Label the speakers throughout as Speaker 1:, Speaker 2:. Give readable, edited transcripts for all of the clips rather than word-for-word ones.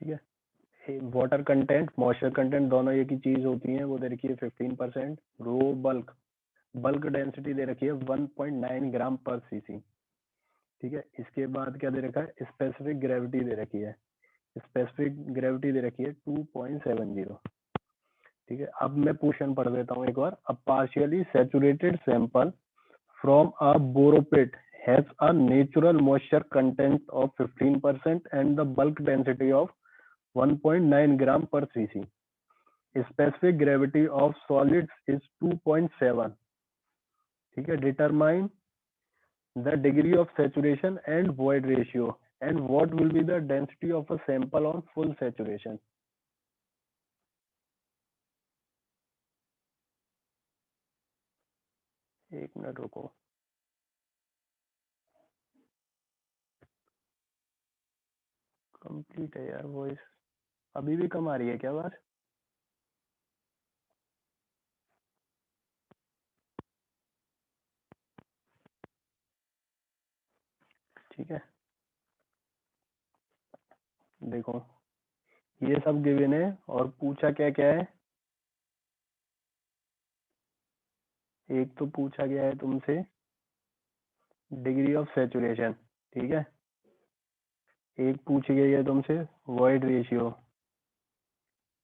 Speaker 1: ठीक है। Water content, moisture content, दोनों एक ही चीज होती है, वो दे रखी है 15%। रो बल्क, बल्क डेंसिटी दे रखी है 1.9 ग्राम पर सीसी। ठीक है। इसके बाद क्या दे रखा है, स्पेसिफिक ग्रेविटी दे रखी है, स्पेसिफिक ग्रेविटी दे रखी है 2.70। ठीक है। अब मैं क्वेश्चन पढ़ देता हूँ एक बार। A partially saturated sample from a borrow pit has a natural moisture content of 15% and the bulk density of 1.9 gram per cc. Specific gravity of solids is 2.7। ठीक है। Determine the degree of saturation and void ratio and what will be the density of a sample on full saturation। एक minute रुको, complete है यार voice, अभी भी कम आ रही है क्या आवाज? ठीक है। देखो ये सब गिवन है और पूछा क्या क्या है। एक तो पूछा गया है तुमसे डिग्री ऑफ सैचुरेशन, ठीक है। एक पूछी गई है तुमसे वॉइड रेशियो,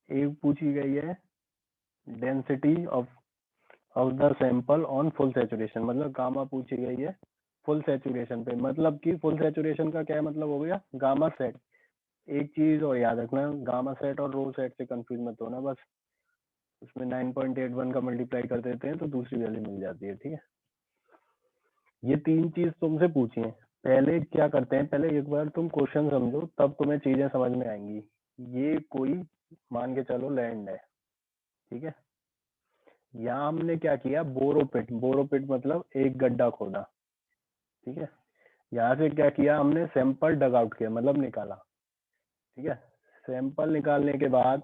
Speaker 1: एक पूछी गई है density of the sample on full saturation, मतलब गामा पूछी गई है फुल सैचुरेशन पे। मतलब कि फुल सैचुरेशन का क्या मतलब हो गया, गामा सेट। एक चीज और याद रखना, गामा सेट और रो सेट से कंफ्यूज मत होना, बस उसमें 9.81 का मल्टीप्लाई कर देते हैं तो दूसरी वैल्यू मिल जाती है। ठीक है। ये तीन चीज तुमसे पूछी है। पहले क्या करते हैं, पहले एक बार तुम क्वेश्चन समझो तब तुम्हें चीजें समझ में आएंगी। ये कोई मान के चलो लैंड है, ठीक है। यहाँ हमने क्या किया, बोरोपिट, बोरोपिट मतलब एक गड्ढा खोदा, ठीक है। यहाँ से क्या किया हमने, सैंपल डग आउट किया, मतलब निकाला। ठीक है। सैंपल निकालने के बाद,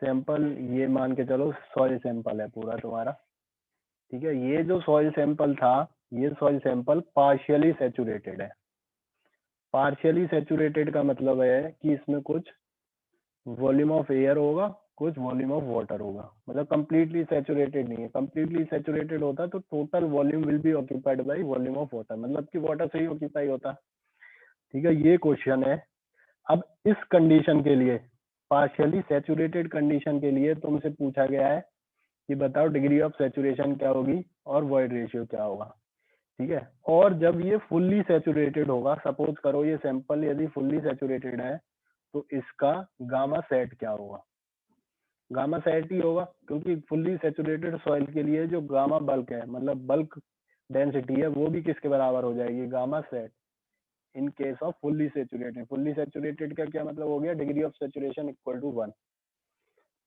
Speaker 1: सैंपल ये मान के चलो सॉइल सैंपल है पूरा तुम्हारा। ठीक है। ये जो सॉइल सैंपल था, ये सॉइल सैंपल पार्शियली सैचुरेटेड है। पार्शियली सैचुरेटेड का मतलब है कि इसमें कुछ वॉल्यूम ऑफ एयर होगा, कुछ वॉल्यूम ऑफ वाटर होगा, मतलब कंप्लीटली सैचुरेटेड नहीं है। कंप्लीटली सैचुरेटेड होता तो total volume will be occupied by volume of water, मतलब कि वाटर से ही ऑक्यूपाई होता। ठीक है। ये क्वेश्चन है। अब इस कंडीशन के लिए, पार्शियली सैचुरेटेड कंडीशन के लिए तुमसे पूछा गया है कि बताओ डिग्री ऑफ सैचुरेशन क्या होगी और वॉइड रेशियो क्या होगा। ठीक है। और जब ये फुल्ली सैचुरेटेड होगा, सपोज करो ये सैंपल यदि फुल्ली सैचुरेटेड है, तो इसका गामा सेट क्या होगा। गामा सेट ही होगा, क्योंकि फुल्ली सैचुरेटेड सॉइल के लिए जो गामा बल्क है, मतलब बल्क डेंसिटी है, वो भी किसके बराबर हो जाएगी, gamma sat, in case of fully saturated. Fully saturated का क्या मतलब हो गया, degree of saturation equal to 1।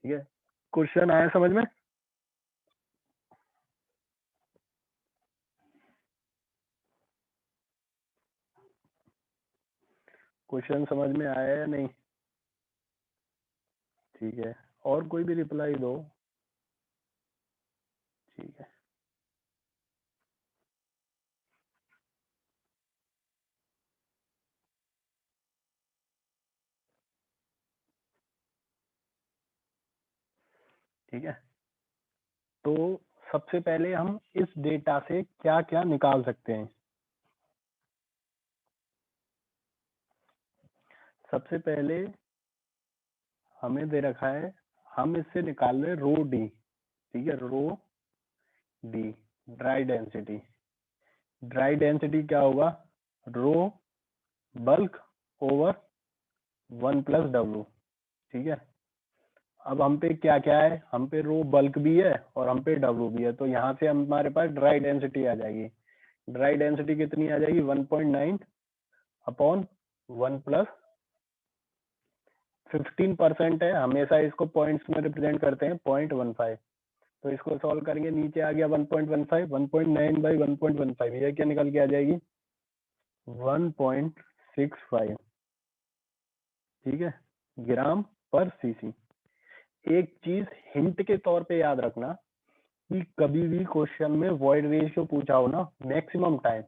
Speaker 1: ठीक है। क्वेश्चन आया समझ में? क्वेश्चन समझ में आया या नहीं? ठीक है। और कोई भी रिप्लाई दो। ठीक है। ठीक है। तो सबसे पहले हम इस डेटा से क्या क्या निकाल सकते हैं। सबसे पहले हमें दे रखा है, हम इससे निकाल रहे रो डी। ठीक है। Rho D, dry density. Dry density क्या होगा, रो बल्क ओवर 1+W। ठीक है। अब हम पे क्या क्या है, हम पे रो बल्क भी है और हम पे W भी है, तो यहाँ से हमारे पास ड्राई डेंसिटी आ जाएगी। ड्राई डेंसिटी कितनी आ जाएगी, 1.9 अपॉन 1+15% है, हमेशा इसको पॉइंट्स में रिप्रेजेंट करते हैं, 0.15। तो इसको सॉल्व करेंगे, नीचे आ गया 1.15, 1.9 बाई 1.15, ये क्या निकल के आ जाएगी, 1.65। ठीक है, ग्राम पर सीसी। एक चीज हिंट के तौर पे याद रखना कि कभी भी क्वेश्चन में वॉइड रेशियो पूछा हो ना, मैक्सिमम टाइम,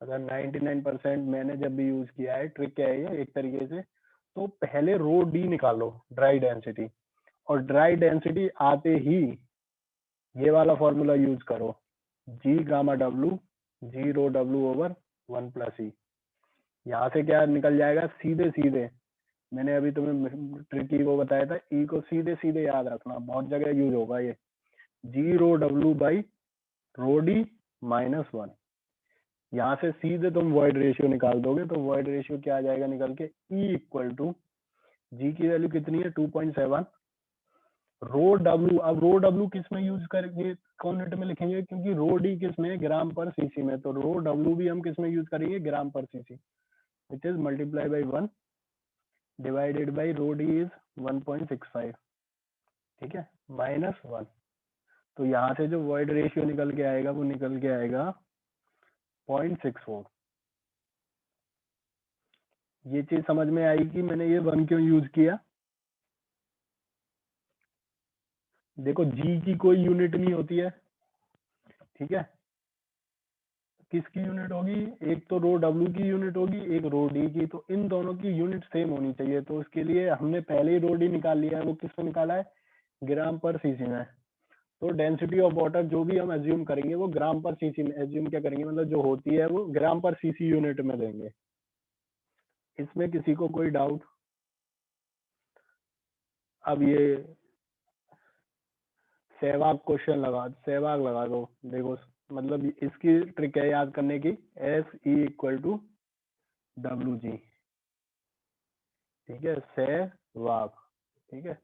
Speaker 1: अगर 99% मैंने जब भी यूज किया है, ट्रिक क्या है ये एक तरीके से, तो पहले रो डी निकालो, ड्राई डेंसिटी, और ड्राई डेंसिटी आते ही ये वाला फॉर्मूला यूज करो, जी गामा डब्ल्यू, जी रो डब्ल्यू ओवर 1 प्लस ई। यहाँ से क्या निकल जाएगा, सीधे सीधे मैंने अभी तुम्हें ट्रिकी वो बताया था, ई को सीधे सीधे याद रखना, बहुत जगह यूज होगा ये, G rho W by rho D minus 1। यहाँ से सीधे तुम वॉइड रेशियो निकाल दोगे, तो वॉइड रेशियो क्या आ जाएगा निकल के, ई इक्वल टू जी की वैल्यू कितनी है 2.7, रो डब्ल्यू, अब रो डब्ल्यू किस में यूज करेंगे, कौन यूनिट में लिखेंगे, क्योंकि रो डी किस में, ग्राम पर सीसी में, तो रो डब्ल्यू भी हम किस में यूज करेंगे, ग्राम per CC, which is multiply by 1 divided by rho D is 1.65, ठीक है, माइनस 1। तो यहाँ से जो वॉइड रेशियो निकल के आएगा वो निकल के आएगा 0.64। ये चीज समझ में आई कि मैंने ये 1 क्यों यूज किया। देखो जी की कोई यूनिट नहीं होती है, ठीक है, किसकी यूनिट होगी, एक तो रो डब्ल्यू की यूनिट होगी, एक रो डी की, तो इन दोनों की यूनिट सेम होनी चाहिए। तो उसके लिए हमने पहले ही रो डी निकाल लिया है, वो किस में निकाला है, ग्राम पर सीसी में। तो डेंसिटी ऑफ वाटर जो भी हम एज्यूम करेंगे वो ग्राम पर सीसी में एज्यूम क्या करेंगे, मतलब जो होती है वो ग्राम पर सीसी यूनिट में देंगे। इसमें किसी को कोई डाउट? अब ये सहवाग क्वेश्चन सहवाग लगा दो, देखो मतलब इसकी ट्रिक है याद करने की, S E equal to W G, ठीक है, सहवाग, ठीक है,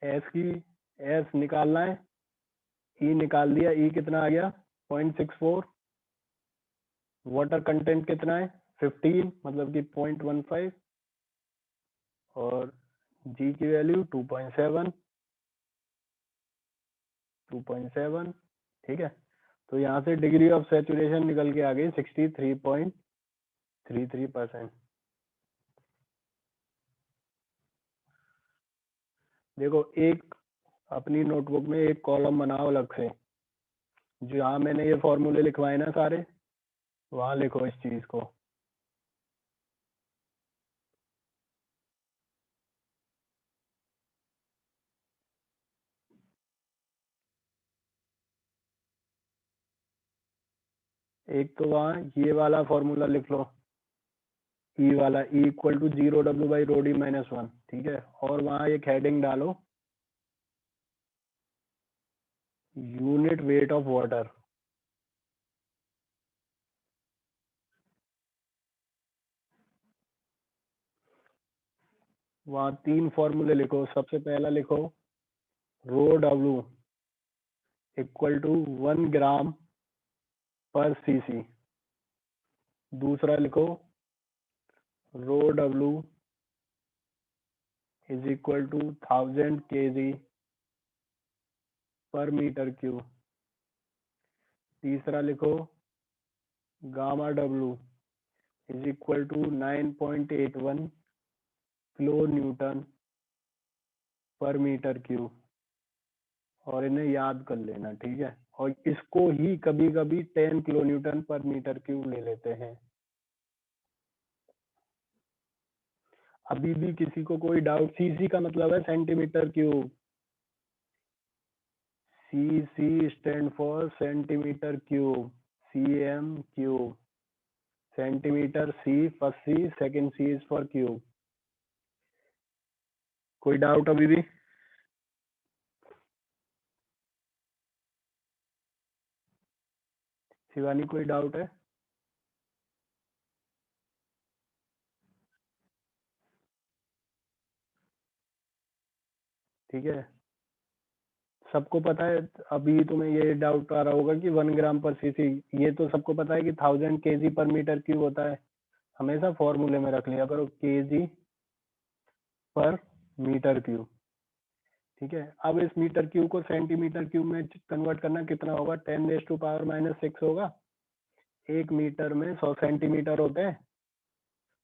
Speaker 1: एस निकालना है, ई निकाल दिया, ई कितना आ गया 0.64, वाटर कंटेंट कितना है 15 मतलब कि 0.15, और जी की वैल्यू 2.7, ठीक है। तो यहाँ से डिग्री ऑफ सैचुरेशन निकल के आ गई 63.33%। देखो एक अपनी नोटबुक में एक कॉलम बनाओ अलग से, जहाँ मैंने ये फॉर्मूले लिखवाए ना सारे, वहां लिखो इस चीज को। एक तो वहाँ ये वाला फॉर्मूला लिख लो, ई वाला, E equal to 0 W by rho D minus 1, ठीक है, और वहाँ एक हेडिंग डालो, यूनिट वेट ऑफ वाटर। वहाँ 3 फॉर्मूले लिखो, सबसे पहला लिखो rho W equal to 1 gram per cc, दूसरा लिखो rho W is equal to 1000 kg per meter cube, तीसरा लिखो gamma W is equal to 9.81 kilo newton per meter cube, और इन्हें याद कर लेना, ठीक है, और इसको ही कभी कभी 10 kilo newton per meter cube ले लेते हैं। अभी भी किसी को कोई डाउट? सीसी का मतलब है centimetre cube, CC stand for centimetre cube, CM cube, centimetre C first C, second C is for cube. कोई डाउट अभी भी? शिवानी कोई डाउट है? ठीक है, सबको पता है? अभी तुम्हें ये डाउट आ रहा होगा कि 1 ग्राम पर सीसी, ये तो सबको पता है कि 1000 kg पर मीटर क्यूब होता है, हमेशा फॉर्मूले में रख लिया करो kg पर मीटर क्यूब, ठीक है। अब इस मीटर क्यूब को सेंटीमीटर क्यूब में कन्वर्ट करना कितना होगा, 10⁻⁻6 होगा। 1 मीटर में 100 सेंटीमीटर होते हैं,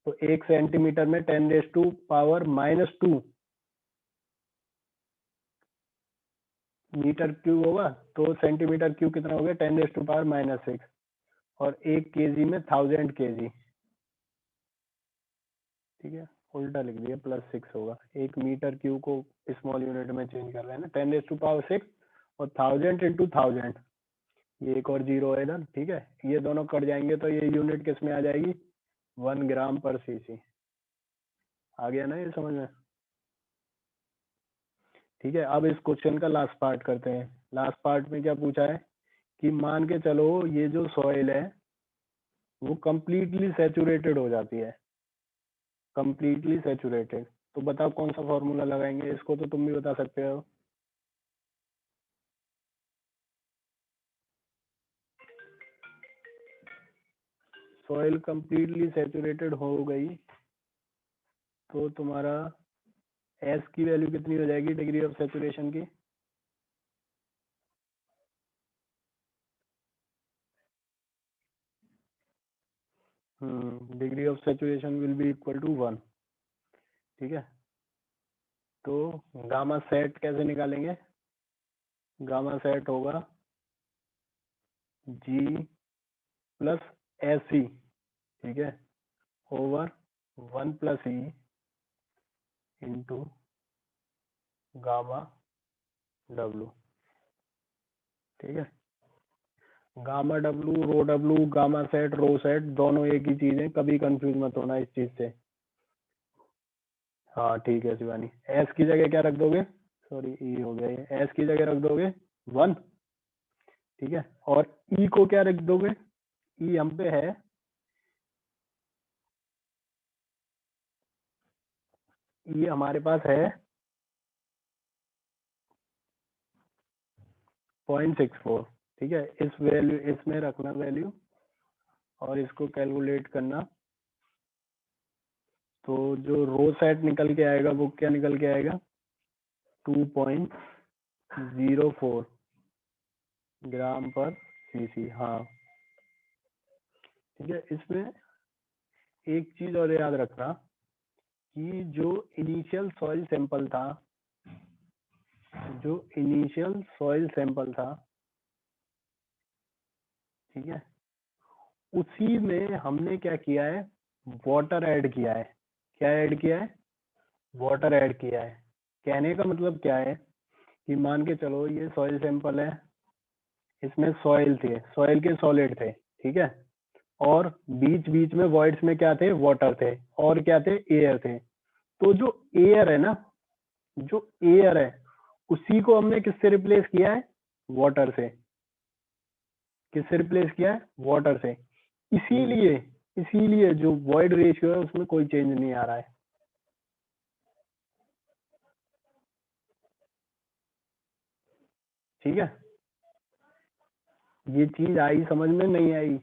Speaker 1: तो 1 सेंटीमीटर में 10⁻⁻2 मीटर क्यूब होगा, तो सेंटीमीटर क्यूब कितना हो गया 10⁻⁻6, और 1 kg में 1000 kg, ठीक है। है, उल्टा लिख दिया, +6 होगा। 1 मीटर क्यूब को स्मॉल यूनिट में चेंज कर रहे हैं ना, 10⁶ और 1000 × 1000, ये एक और जीरो है इधर, ठीक है। ये दोनों कट जाएंगे तो ये यूनिट किस में आ जाएगी, 1 ग्राम/cc। आ गया ना ये समझ में? ठीक है, अब इस क्वेश्चन का लास्ट पार्ट करते हैं। लास्ट पार्ट में क्या पूछा है कि मान के चलो ये जो सॉइल है वो कंप्लीटली सैचुरेटेड हो जाती है, कंप्लीटली सैचुरेटेड, तो बताओ कौन सा फॉर्मूला लगाएंगे, इसको तो तुम भी बता सकते हो। सॉइल कंप्लीटली सैचुरेटेड हो गई तो तुम्हारा एस की वैल्यू कितनी हो जाएगी, डिग्री ऑफ सैचुरेशन की? Degree of saturation will be equal to 1, ठीक है। तो गामा सेट कैसे निकालेंगे, गामा सेट होगा जी प्लस एस सी, ठीक है, over 1 + E into gamma W, ठीक है। Gamma W, rho W, gamma sat, rho sat दोनों एक ही चीज है, कभी कंफ्यूज मत होना इस चीज से। हाँ ठीक है शिवानी, एस की जगह क्या रख दोगे, सॉरी ई हो गया ये, एस की जगह रख दोगे 1, ठीक है। और ई को क्या रख दोगे, ई हम पे है, ई हमारे पास है 0.64, ठीक है। इस वैल्यू इसमें रखना वैल्यू और इसको कैलकुलेट करना, तो जो रो सेट निकल के आएगा वो क्या निकल के आएगा, 2.04 ग्राम/cc, हाँ ठीक है। इसमें एक चीज और याद रखना कि जो इनिशियल सॉइल सैंपल था, जो इनिशियल सॉइल सैंपल था, ठीक है, उसी में हमने क्या किया है, वाटर ऐड किया है। क्या ऐड किया है, वाटर ऐड किया है। कहने का मतलब क्या है कि मान के चलो ये सॉइल सैंपल है, इसमें सॉइल थे, सॉइल के सॉलिड थे, ठीक है, और बीच बीच में वॉइड्स में क्या थे, वाटर थे, और क्या थे, एयर थे। तो जो एयर है ना, जो एयर है उसी को हमने किससे रिप्लेस किया है, वाटर से। किससे रिप्लेस किया है, वाटर से। इसीलिए इसीलिए जो वॉइड रेशियो है उसमें कोई चेंज नहीं आ रहा है, ठीक है। ये चीज आई समझ में, नहीं आई?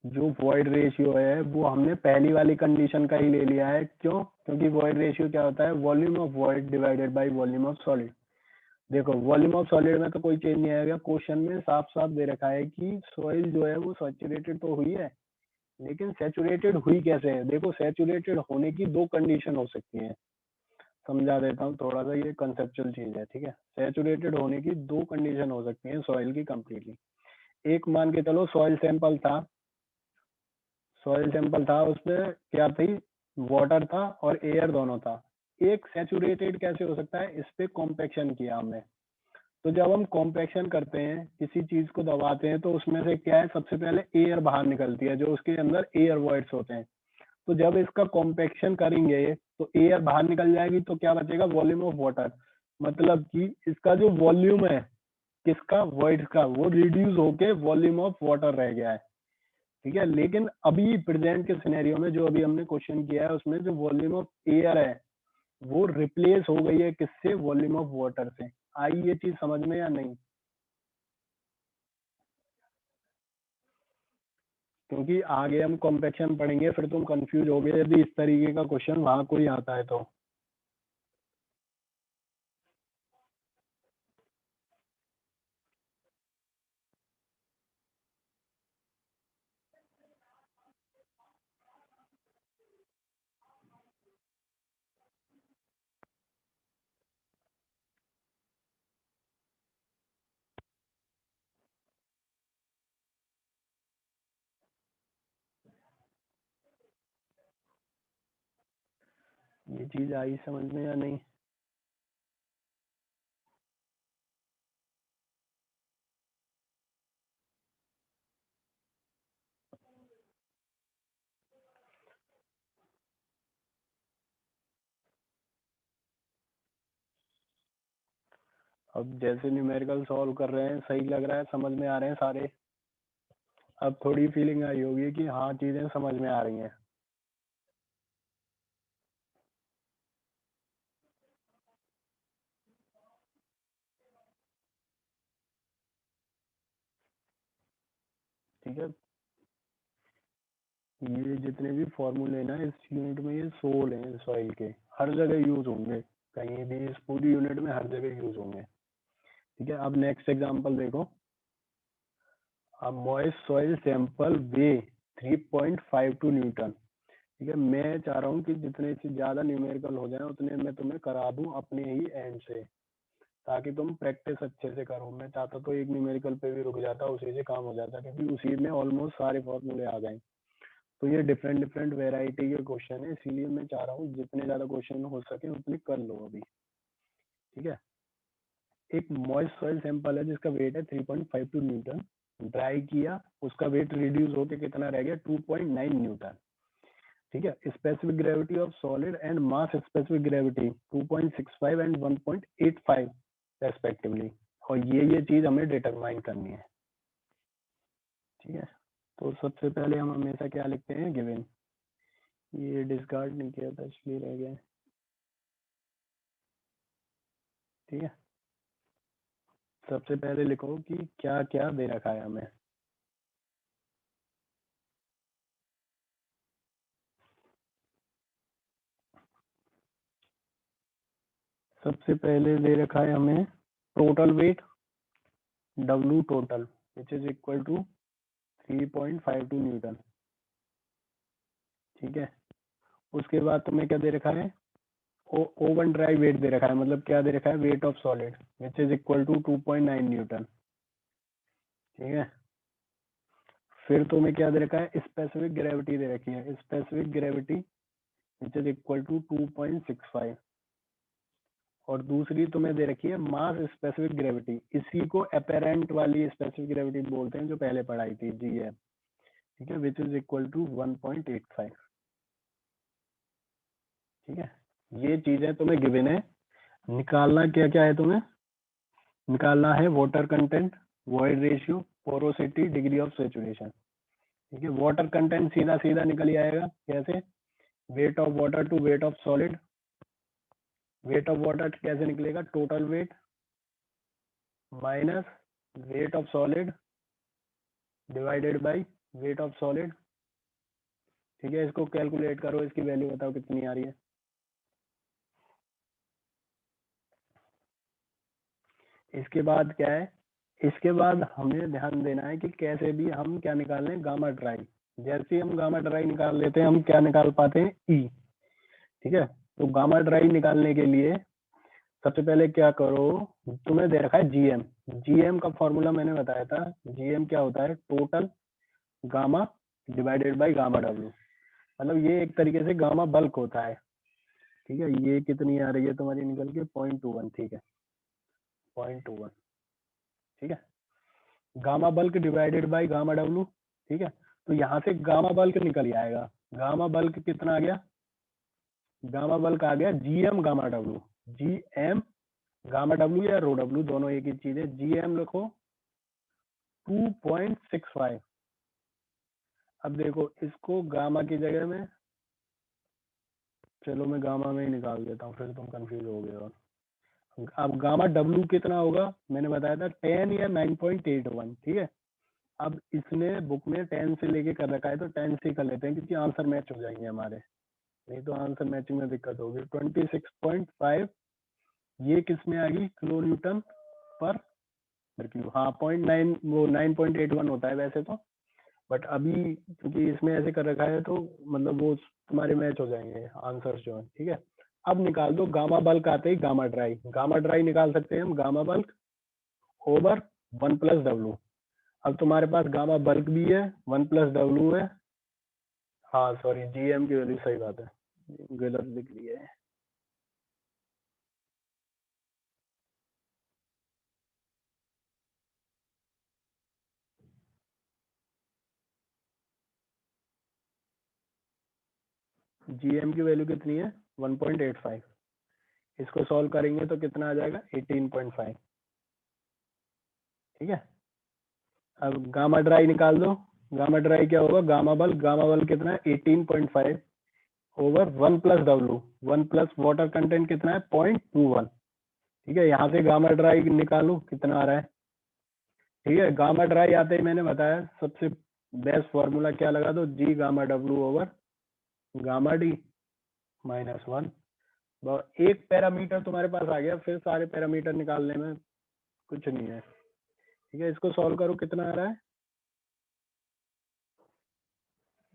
Speaker 1: जो वॉइड रेशियो है वो हमने पहली वाली कंडीशन का ही ले लिया है, क्यों, क्योंकि वॉइड रेशियो क्या होता है, volume of void divided by volume of solid. देखो वॉल्यूम ऑफ सॉलिड में तो कोई चेंज नहीं आएगा, क्वेश्चन में साफ साफ दे रखा है कि सॉइल जो है वो सैचुरेटेड तो हुई है, लेकिन सैचुरेटेड हुई कैसे है। देखो सैचुरेटेड होने की दो कंडीशन हो सकती है, समझा देता हूँ थोड़ा सा, ये कंसेप्चुअल चीज है, ठीक है। सैचुरेटेड होने की दो कंडीशन हो सकती है सॉइल की कंप्लीटली। एक मान के चलो सॉइल सैंपल था, सॉइल सैंपल था, उसमें क्या थी, वाटर था और एयर दोनों था। एक सैचुरेटेड कैसे हो सकता है, इस पे कॉम्पेक्शन किया हमने। तो जब हम कॉम्पेक्शन करते हैं, किसी चीज को दबाते हैं, तो उसमें से क्या है, सबसे पहले एयर बाहर निकलती है, जो उसके अंदर एयर वॉइड्स होते हैं। तो जब इसका कॉम्पेक्शन करेंगे तो एयर बाहर निकल जाएगी, तो क्या बचेगा, वॉल्यूम ऑफ वाटर। मतलब कि इसका जो वॉल्यूम है, किसका, वॉइड का, वो रिड्यूस होके वॉल्यूम ऑफ वाटर रह गया है, ठीक है। लेकिन अभी प्रेजेंट के सिनेरियो में जो अभी हमने क्वेश्चन किया है, उसमें जो वॉल्यूम ऑफ एयर है वो रिप्लेस हो गई है किससे, वॉल्यूम ऑफ वाटर से। आई ये चीज समझ में या नहीं? क्योंकि आगे हम कॉम्पेक्शन पढ़ेंगे, फिर तुम कंफ्यूज हो गए यदि इस तरीके का क्वेश्चन वहां कोई आता है तो। ये चीज आई समझ में या नहीं? अब जैसे न्यूमेरिकल सॉल्व कर रहे हैं सही लग रहा है, समझ में आ रहे हैं सारे? अब थोड़ी फीलिंग आई होगी कि हाँ चीजें समझ में आ रही हैं। ठीक है, ये जितने भी फॉर्मूले ना इस यूनिट में ये सोल हैं सॉइल के, हर जगह यूज होंगे, कहीं भी इस पूरी यूनिट में हर जगह यूज होंगे। ठीक है, अब नेक्स्ट एग्जांपल देखो। अब मॉइस्ट सॉइल सैंपल वे 3.52 न्यूटन। ठीक है, मैं चाह रहा हूँ कि जितने से ज्यादा न्यूमेरिकल हो जाए उतने मैं तुम्हें करा दूं अपने ही एंड से, ताकि तुम प्रैक्टिस अच्छे से करो। मैं चाहता तो एक न्यूमेरिकल पे भी रुक जाता, उसी से काम हो जाता, क्योंकि उसी में ऑलमोस्ट सारे फॉर्मूले आ गए। तो ये डिफरेंट डिफरेंट वेराइटी के क्वेश्चन है, इसीलिए मैं चाह रहा हूँ जितने ज्यादा क्वेश्चन हो सके उतने कर लो अभी। ठीक है, एक मॉइस्ट सॉइल सैंपल है जिसका वेट है 3.52 न्यूटन, ड्राई किया, उसका वेट रिड्यूस होकर कितना रह गया 2.9 न्यूटन। ठीक है, specific gravity of solid and mass specific gravity 2.65 and 1.85 respectively, और ये चीज हमें डिटरमाइन करनी है। ठीक है, तो सबसे पहले हम हमेशा क्या लिखते हैं, गिवन। ये डिस्कार्ड नहीं किया था इसलिए रह गया। ठीक है, सबसे पहले लिखो कि क्या क्या दे रखा है हमें। सबसे पहले दे रखा है हमें total weight W total which is equal to 3.52 newton. ठीक है, उसके बाद तुम्हें क्या दे रखा है, ओवन ड्राई वेट दे रखा है, मतलब क्या दे रखा है, weight of solid which is equal to 2.9 newton. ठीक है, फिर तुम्हें क्या दे रखा है, स्पेसिफिक ग्रेविटी दे रखी है, specific gravity which is equal to 2.65, और दूसरी तुम्हें दे रखी है मास स्पेसिफिक ग्रेविटी, इसी को अपेरेंट वाली स्पेसिफिक ग्रेविटी बोलते हैं जो पहले पढ़ाई थी, GM। ठीक है, विच इज इक्वल टू 1.85। ठीक है, ये चीजें तुम्हें गिवन है। निकालना क्या क्या है तुम्हें, निकालना है water content, void ratio, porosity, degree of saturation. ठीक है, वाटर कंटेंट सीधा सीधा निकल ही आएगा, कैसे, weight of water to weight of solid. Weight of water कैसे निकलेगा, total weight minus weight of solid divided by weight of solid. ठीक है, इसको कैलकुलेट करो, इसकी वैल्यू बताओ कितनी आ रही है। इसके बाद क्या है, इसके बाद हमें ध्यान देना है कि कैसे भी हम क्या निकाल लें, गामा ड्राई। जैसे ही हम गामा ड्राई निकाल लेते हैं हम क्या निकाल पाते हैं, ई। ठीक है, तो गामा ड्राई निकालने के लिए सबसे पहले क्या करो, तुम्हें दे रखा है GM। GM का फॉर्मूला मैंने बताया था, GM क्या होता है, total gamma divided by gamma W, मतलब ये एक तरीके से गामा बल्क होता है। ठीक है, ये कितनी आ रही है तुम्हारी निकल के 0.21। ठीक है, 0.21। ठीक है, gamma bulk divided by gamma W। ठीक है, तो यहाँ से गामा बल्क निकल ही आएगा। गामा बल्क कितना आ गया, गामा बल्क आ गया GM gamma W। GM gamma W या रो W दोनों एक ही चीज है। GM लिखो 2.65। अब देखो इसको गामा की जगह में, चलो मैं गामा में ही निकाल देता हूँ, फिर तुम कंफ्यूज हो गए। और अब गामा W कितना होगा, मैंने बताया था 10 या 9.81। ठीक है, अब इसने बुक में 10 से लेके कर रखा है, तो 10 से कर लेते हैं क्योंकि आंसर मैच हो जाएंगे हमारे, नहीं तो आंसर मैचिंग में दिक्कत होगी। 26.5 ये किस में आएगी, किलो न्यूटन पर क्यूब। हाँ 0.9 वो 9.81 होता है वैसे तो, बट अभी क्योंकि इसमें ऐसे कर रखा है तो मतलब वो तुम्हारे मैच हो जाएंगे आंसर जो है। ठीक है, अब निकाल दो गामा बल्क आते ही गामा ड्राई। गामा ड्राई निकाल सकते हैं हम, गामा बल्क ओवर 1+W। अब तुम्हारे पास गामा बल्क भी है, 1+W है। हाँ सॉरी, GM की वैल्यू, सही बात है, गलत लिख ली है। GM की वैल्यू कितनी है 1.85, इसको सॉल्व करेंगे तो कितना आ जाएगा 18.5। ठीक है, अब गामा ड्राई निकाल दो। गामा ड्राई क्या होगा, गामा बल कितना है 18.5 over 1 plus W, 1 plus water content कितना है 0.21। ठीक है, यहाँ से गामा ड्राई निकालो कितना आ रहा है। ठीक है, गामा ड्राई आते ही मैंने बताया सबसे बेस्ट फॉर्मूला क्या लगा दो, G gamma W over gamma D -1। एक पैरामीटर तुम्हारे पास आ गया, फिर सारे पैरामीटर निकालने में कुछ नहीं है। ठीक है, इसको सॉल्व करो, कितना आ रहा है,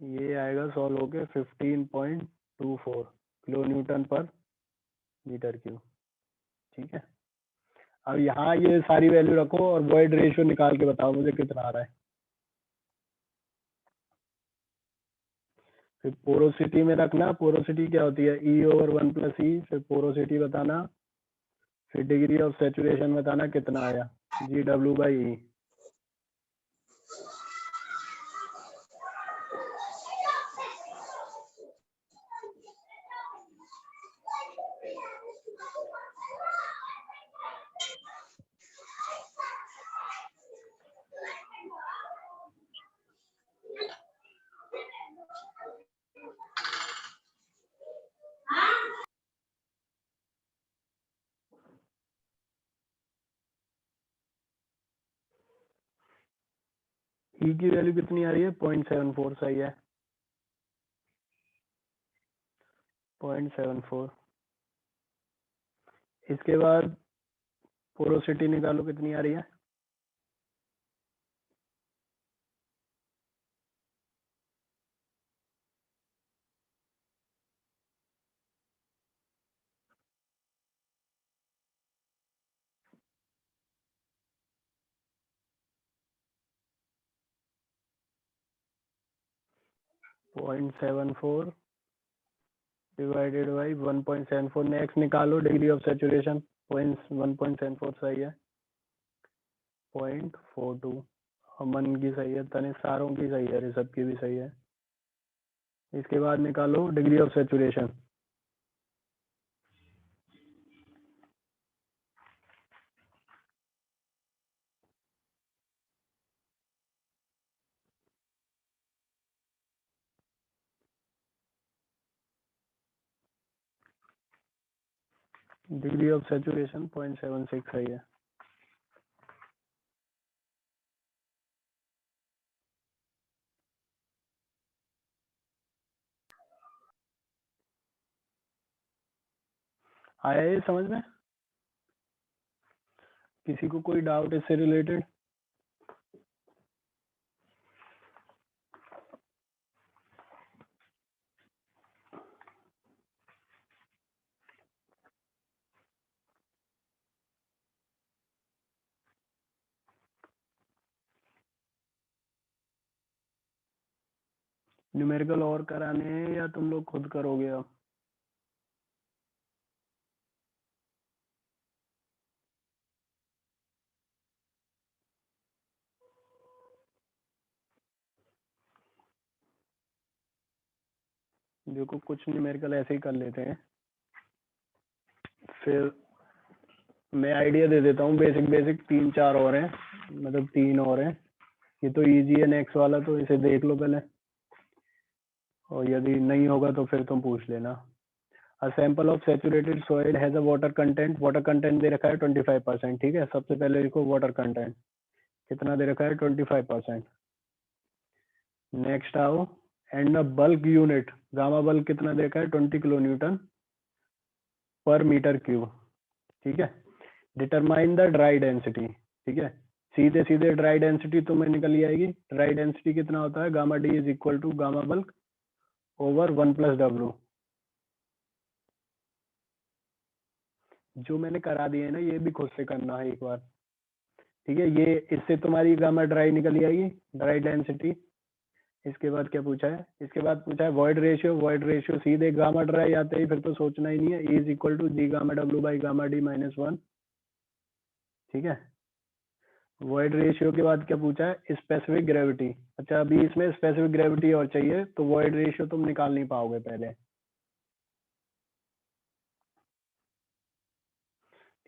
Speaker 1: ये आएगा सॉल्व होके 15.24 kilo newton per meter cube. ठीक है, अब यहाँ ये सारी वैल्यू रखो और वॉइड रेशियो निकाल के बताओ मुझे कितना आ रहा है। फिर पोरोसिटी में रखना, पोरोसिटी क्या होती है E ओवर 1 प्लस ई, फिर पोरोसिटी बताना, फिर डिग्री ऑफ सेचुरेशन बताना कितना आया GW/E। E की वैल्यू कितनी आ रही है 0.74, सही है 0.74। इसके बाद पोरोसिटी निकालो कितनी आ रही है, .74 डिवाइडेड बाई 1.74। नेक्स्ट निकालो डिग्री ऑफ सेचुरेशन, 1.74 सही है 0.42। अमन की सही है, तने सारों की सही है, ऋषभ की भी सही है। इसके बाद निकालो degree of saturation, degree of saturation 0.76 सही है। आया ये समझ में, किसी को कोई डाउट इससे रिलेटेड? न्यूमेरिकल और कराने हैं या तुम लोग खुद करोगे अब? देखो कुछ न्यूमेरिकल ऐसे ही कर लेते हैं, फिर मैं आइडिया दे देता हूँ। बेसिक 3-4 और हैं, मतलब 3 और हैं। ये तो इजी है, नेक्स्ट वाला तो इसे देख लो पहले, और यदि नहीं होगा तो फिर तुम पूछ लेना। A sample of saturated soil has a water content दे रखा है 25%। ठीक है, सबसे पहले लिखो वाटर कंटेंट कितना दे रखा है 25%। नेक्स्ट आओ, and bulk unit gamma bulk कितना दे रखा है 20 kilo newton per meter cube. ठीक है, डिटरमाइन द ड्राई डेंसिटी। ठीक है, सीधे सीधे ड्राई डेंसिटी तुम्हें निकल आएगी। ड्राई डेंसिटी कितना होता है, gamma D is equal to gamma bulk over 1 plus W। जो मैंने करा दिए है ना, ये भी खुद से करना है एक बार। ठीक है, ये इससे तुम्हारी गामा ड्राई निकल आएगी, ड्राई डेंसिटी। इसके बाद क्या पूछा है, इसके बाद पूछा है वॉइड रेशियो सीधे गामा ड्राई आते ही फिर तो सोचना ही नहीं है, E is equal to G gamma W by gamma D -1। ठीक है, वॉइड रेशियो के बाद क्या पूछा है, स्पेसिफिक ग्रेविटी। अच्छा, अभी इसमें स्पेसिफिक ग्रेविटी और चाहिए, तो वॉइड रेशियो तुम निकाल नहीं पाओगे पहले।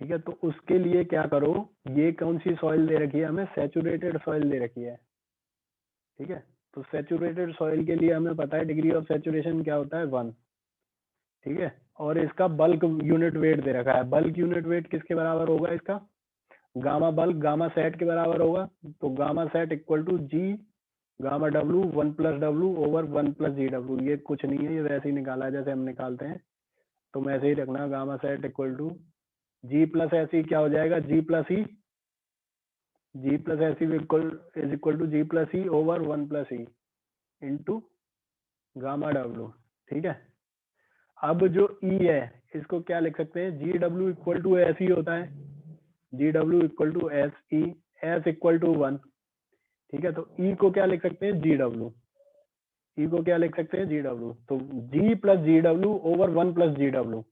Speaker 1: ठीक है, तो उसके लिए क्या करो, ये कौन सी सॉइल दे रखी है हमें, सैचुरेटेड सॉइल दे रखी है। ठीक है, तो सैचुरेटेड सॉइल के लिए हमें पता है डिग्री ऑफ सैचुरेशन क्या होता है, 1। ठीक है, और इसका बल्क यूनिट वेट दे रखा है। बल्क यूनिट वेट किसके बराबर होगा, इसका गामा बल्क गामा सेट के बराबर होगा। तो gamma sat equal to G gamma W 1+W/1+GW। ये कुछ नहीं है, ये वैसे ही निकाला है जैसे हम निकालते हैं। तो मैं ऐसे ही रखना, gamma sat equal to G plus S क्या हो जाएगा, G plus E is equal to G plus E over 1+E into gamma W. ठीक है, अब जो ई है इसको क्या लिख सकते हैं, G W equal to S ही होता है, G W equal to S E, S equal to 1। ठीक है, तो ई को क्या लिख सकते हैं, जी डब्ल्यू। ई को क्या लिख सकते हैं, जी डब्ल्यू। तो G plus G W over 1+GW।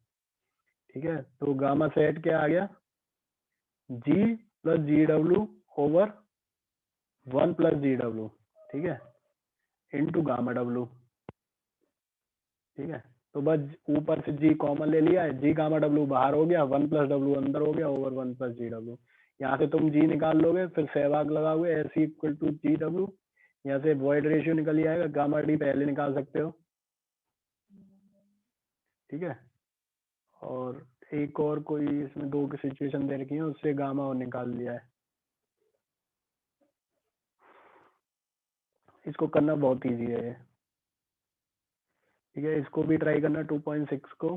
Speaker 1: ठीक है, तो गामा सेट क्या आ गया, G plus G W over 1+GW। ठीक है, इंटू गामा डब्ल्यू। ठीक है, तो बस ऊपर से जी कॉमन ले लिया है, जी गामा डब्ल्यू बाहर हो गया, 1+W अंदर हो गया ओवर 1+GW। यहाँ से तुम जी निकाल लोगे, फिर सहवाग लगाओगे, S equal to G W. यहाँ से वॉइड रेशियो निकल जाएगा, गामा डी पहले निकाल सकते हो। ठीक है, और एक और कोई इसमें दो की सिचुएशन दे रखी है, उससे गामा और निकाल लिया है। इसको करना बहुत इजी है। ठीक है, इसको भी ट्राई करना 2.6 को।